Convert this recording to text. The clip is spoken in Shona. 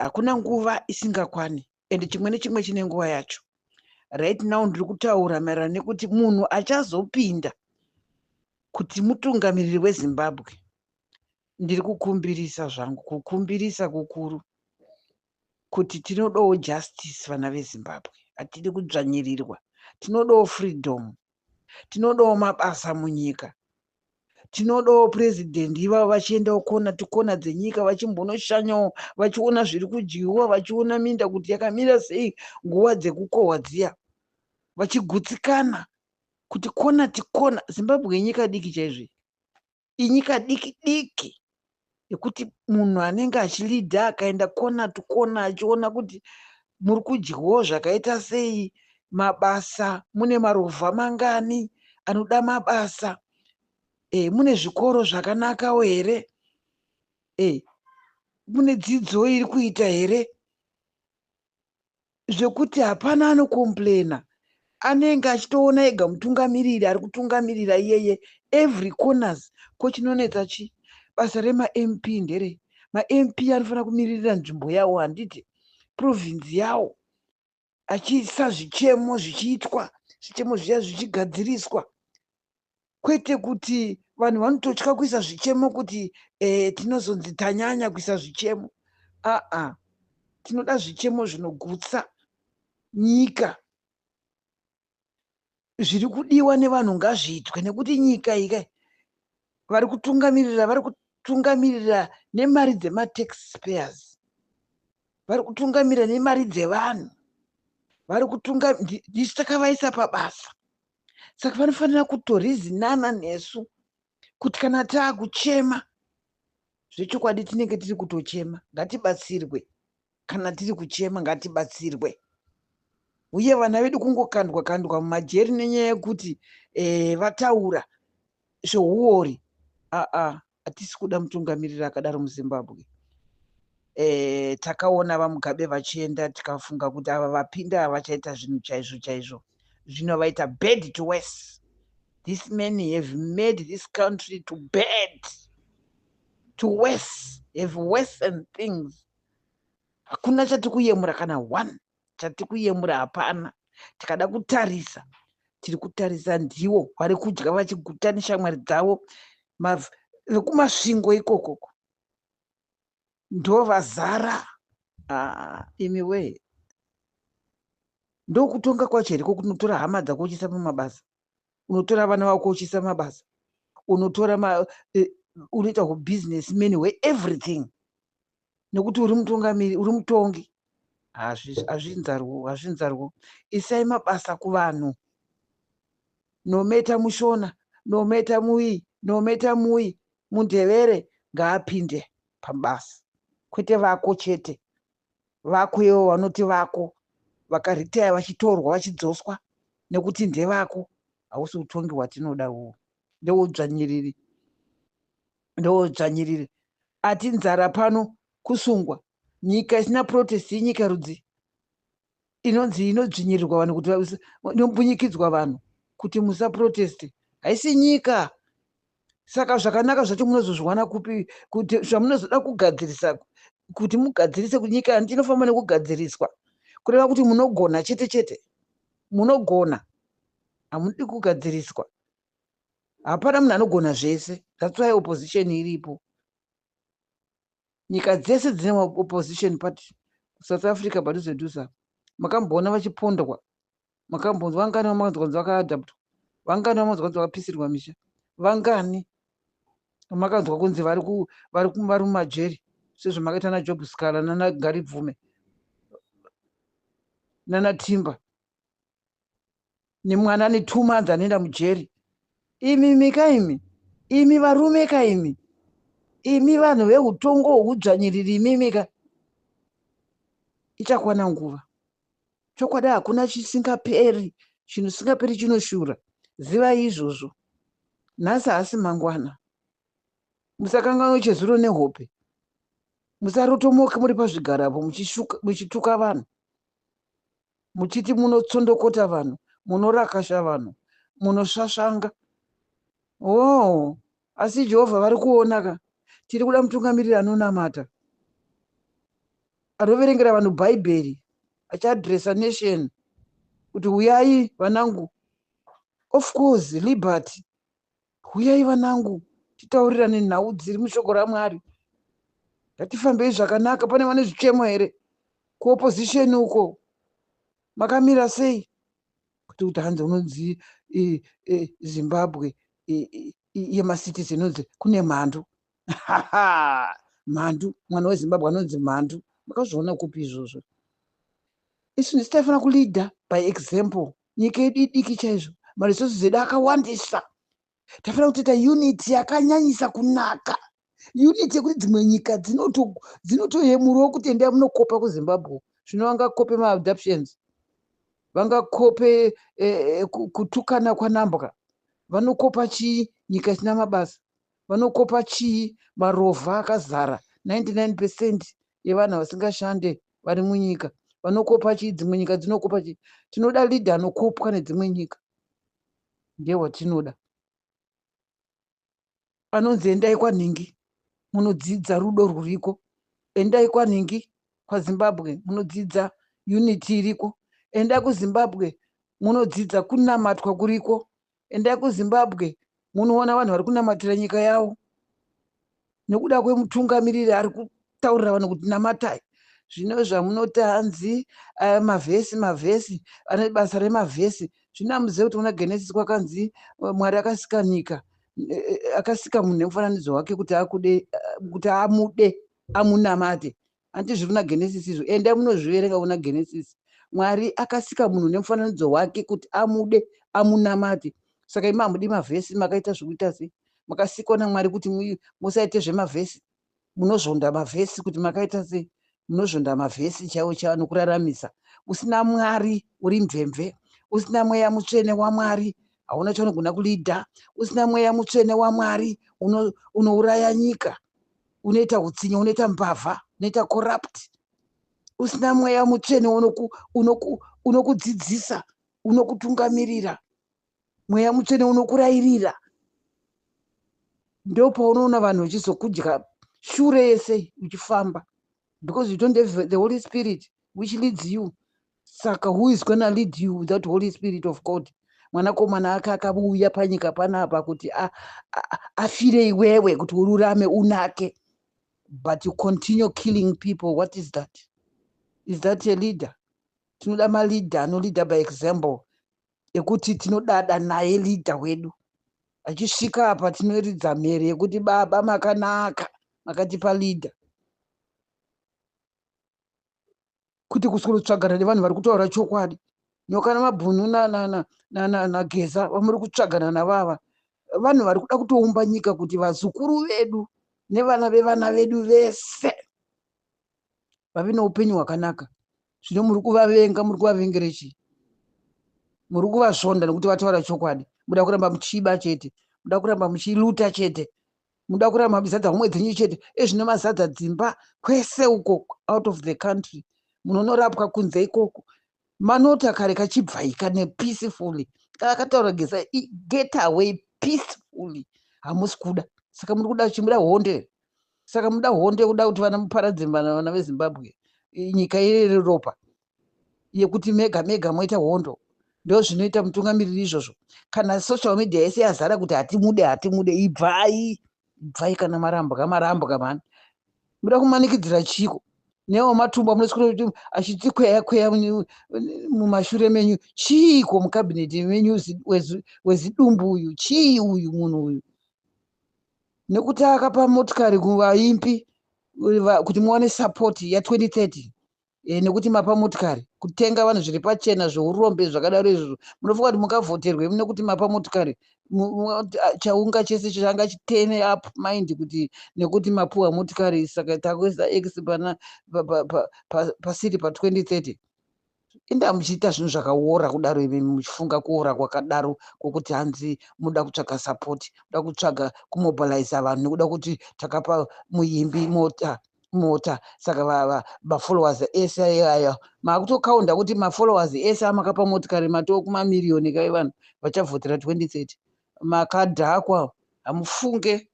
Hakuna nguva isingakwani, ende chimwe nechimwe chine nguva yacho. Right now ndiri kutaura maererano nekuti munhu achazopinda kuti mutungamiriri weZimbabwe. Ndiri kukumbirisa zvangu, kukumbirisa kukuru kuti tinodawo justice vana veZimbabwe. Hatidi kudzvanyirirwa. Tinodawo freedom. Tinodawo mabasa munyika. Tinodawo president ivavo vachiendawo kona dzenyika vachimbonoshanyawo, vachiona zviri kudyiwa, vachiona minda kuti yakamira sei nguva dzekukohwa dziya, vachigutsikana kuti kona tikona. Zimbabwe inyika diki chaizvo, inyika diki diki yekuti munhu anenge achilidha akaenda kona tikona achiona kuti muri kudyiwawo zvakaita sei, mabasa, mune marovha mangani anoda mabasa, mune zvikoro zvakanakawo here, mune dzidzo iri kuita here, zvekuti hapana anokomplena. Anenge achitoona ega mutungamiriri ari kutungamirira iyeye every corners. Ko chinonetsa chi? Basa rema-MP nderei? Ma-MP anofanira kumiririra nzvimbo yawo, handiti provinsi yawo, achiisa zvichemo zvichiitwa, zvichemo zviya zvichigadziriswa, kwete kuti vanhu vanototya kuisa zvichemo kuti tinozonzi tanyanya kuisa zvichemo. Tinoda zvichemo zvinogutsa nyika. Zviri kudiwa nevanhu ngazviitwe, nekuti nyika ika vari kutungamirira nemari dzema-taxpayers, vari kutungamirira nemari dzevanhu, vari ndisu takavaisa pabasa. Saka vanofanira kutorizinana nesu kuti kana taakuchema zvechokwadi tinenge tiri kutochema, ngatibatsirwe. Kana tiri kuchema ngatibatsirwe. Uye vana vedu kungokandwa kandwa mumajeri nenyaya yekuti vataura zveuori. Hatisi kuda mutungamiriri akadaro muZimbabwe. Takaona vaMugabe vachienda tikafunga kuti ava vapinda vachaita zvinhu chaizvo chaizvo. Zvino vaita bad to worse. These men have made this country to bad, to worse, have worsened things. Hakuna chati kuyemura kana one. Chati kuyemura hapana. Tikada kutarisa, tiri kutarisa ndiwo vari kudya vachiguta neshamwari dzavo vekumasvingo ikokoko, ndo vazara. Imi we, ndokutonga kwacho here kuti unotora hama dzako uchiisa mumabasa, unotora vana vako uchiisa mabasa, unotora unoita businessman everything, nekuti uri mutungamiri, uri mutongi. Hazvinzarwo. Isai mabasa kuvanhu. Nometa mushona, nometa mui, nometa mui, mundevere ngaapinde pabasa. Kwete vako chete. Vako ivo vanoti vako, vakaritaya vachitorwa vachidzoswa nekuti ndevako. Hausi utongi hwatinoda uhu. Ndoudzvanyiriri. Ati nzara pano kusungwa. Nyika isina protest inyika rudzi. Inonzi inodzvinyirirwa vanhu kuti inombunyikidzwa vanhu kuti musa protest. Haisi nyika. Saka zvakanaka zvacho munozozviwana kupi, kuti zvamunozoda kugadzirisa kuti mugadzirise kuti nyika inofanira nekugadziriswa. Kureva kuti munogona chete chete. Munogona. Hamudi kugadziriswa. Hapana munhu anogona zvese. That's why opposition iripo. Nyika dzese dzine opposition party. South Africa padhuze dhuze. Makamboona vachipondwa. Makambonzwa vangani vamakanzwa vakaadaptwa. Vangani vamakanzwa vakapisirwa misha. Vangani makanzwa kunzi vari mumajeri. Sezvamakaita naJob Scala nana Gary Bvume nana Timba. Nemwana ane 2 months anoenda mujeri. Imi mika imi. Imi varume kaimi. Imi vanhu veutongo hwekudzvanyiriri imimika. Ichakwana nguva. Chokwadi hakuna chisingaperi. Chinhu singaperi chinoshura. Zivai izvozvo. Nhasi hasi mangwana. Musakanganwa chezuro nehope. Musarotomoka muri pazvigarapo muchituka vanhu. Muchiti munotsondokota vanhu. Munorakasha vanhu. Munosvasvanga. Asi Jehovha vari kuonaka. Tiri kuda mutungamiriri anonamata. anoverengera vanhu bhaibheri, achiadresa nation kuti uyai vanangu, of course liberty, uyai vanangu titaurirane nhau dziri mushoko raMwari, ngatifambei zvakanaka. Pane vane zvichemo here kuopposition uko? Makamira sei? Kuti hanzi unonzi Zimbabwe yemasitizi inonzi kune mhandu. Mhandu, mwana weZimbabwe anonzi mhandu. Makazviona kupi izvozvo? Isu taifanira kulidha by example. Nyika yedu idiki chaizvo, maresources edu akawandisa. Tafanira kutoita unity yakanyanyisa kunaka, unity yekuti dzimwe nyika dzinotoyemurawo kuti endai munokopa kuZimbabwe. Zvino vangakope maadoptions, vangakope kutukana kwanambwa, vanokopa chii? Nyika isina mabasa. Vanokopa chii? Marovha akazara 99% yevanhu vasingashande vari munyika. Vanokopa chii? Dzimwe nyika dzinokopa chii? Tinoda leader anokopwa nedzimwe nyika, ndewatinoda. Anonzi endai kwanhingi munodzidza rudo rwuriko, endai kwanhingi kwaZimbabwe munodzidza unity iriko, endai kuZimbabwe munodzidza kunamatwa kuriko, endai kuZimbabwe munoona vanhu vari kunamatira nyika yavo nekuda kwemutungamiriri ari kutaurira vanhu kuti namatai. Zvino zvamunoti hanzi mavhesi ane basa remavhesi, zvino hamuzivi kuti kuna Genesis kwakanzi Mwari akasika nyika, akasika munhu nemufananidzo wake kuti amude amunamate. Handiti zviri kuna Genesis izvo? Endai munozviverenga kuna Genesis. Mwari akasika munhu nemufananidzo wake kuti amude amunamate. Saka imi hamudi mavhesi, makaita zvokuita sei? Makasikwa naMwari kuti musaite zvemavhesi, munozvonda mavhesi kuti makaita sei? Munozvonda mavhesi chaiwo chaiwo nokuraramisa. Usina Mwari uri mvemve, usina mweya mutsvene waMwari hauna chaunogona kulidha. Usina mweya mutsvene waMwari unouraya nyika, unoita utsinye, unoita mbavha, unoita corrupt. Usina mweya mutsvene unokudzidzisa, unokutungamirira, mweya mutsvene unokurayirira. Ndo paunoona vanhu vachizokudya shure yese uchifamba, because you don't have the Holy Spirit which leads you. Saka who is going to lead you without Holy Spirit of God? Mwanakomana ake akauya panyika panapa kuti afire iwewe kuti ururame unake, but you continue killing people. What is that? Is that a leader? Tinoda maleader anoleader by example, ekuti tinodada naye leader wedu. Achisvika apa tinoridza mhere yekuti baba makanaka, makatipa leader. Kuti kuswagara nevanhu vari kutaura chokwadi. Nyoka namabhunu nageza vamuri kutsvagana navava, vanhu vari kuda kutoumba nyika kuti vazukuru vedu nevana vevana vedu vese vave neupenyu hwakanaka. Zvino muri kuvavenga, muri kuvavengere chii? Muri kuvazvonda nekuti vataura chokwadi. Muda kuramba muchiba chete, muda kuramba muchiluta chete, muda kuramba muzadza homwe dzenyu chete. Ezvino mazadza dzimba kwese uko out of the country, munonorapwa kunze ikoko. Manota kare kachibvaika nepeacefully, kakataura geza get away peacefully, hamusi kuda. Saka muri kuda chimuda honde. Saka muda honde kuda kuti vana muparadze vana veZimbabwe, nyika iri ropa yekuti mega moita hondo. Ndo zvinoita mutungamiriri izvozvo. Kana social media yese yazara kuti hatimude, ibvai kana marambwa mani. Muda kumanikidzira chiko. Newo matumba munoswera kuti achitikweya mumashure menyu. Chiko mukabineti menyu wezidumbu uyu? Chii uyu munhu uyu? Nekuti akapa motikari kuvaimbi kuti muwane support ya2030. Nekuti mapa motikari kutenga vanhu zviri pachena zvourombe zvakadaro izvozvo. Munofunga kuti mukavhoterwe nekuti mapa motikari, chaunga chese changa chitene up mind kuti nekuti mapuwa motikari saka takuisa X pasiri pa2030. Inda muchiita zvinhu zvakaora kudaro, imi muchifunga kuora kwakadaro kwokuti hanzi muda kutsvaga support, muda kutsvaga kumobilize vanhu nekuda kuti takapa muimbi mota. Saka mafollowers ese aya makutokaunda kuti mafollowers ese amakapa motikari matokumamiriyoni kai vanhu vachavhotera 2030. Makadhakwa, hamufunge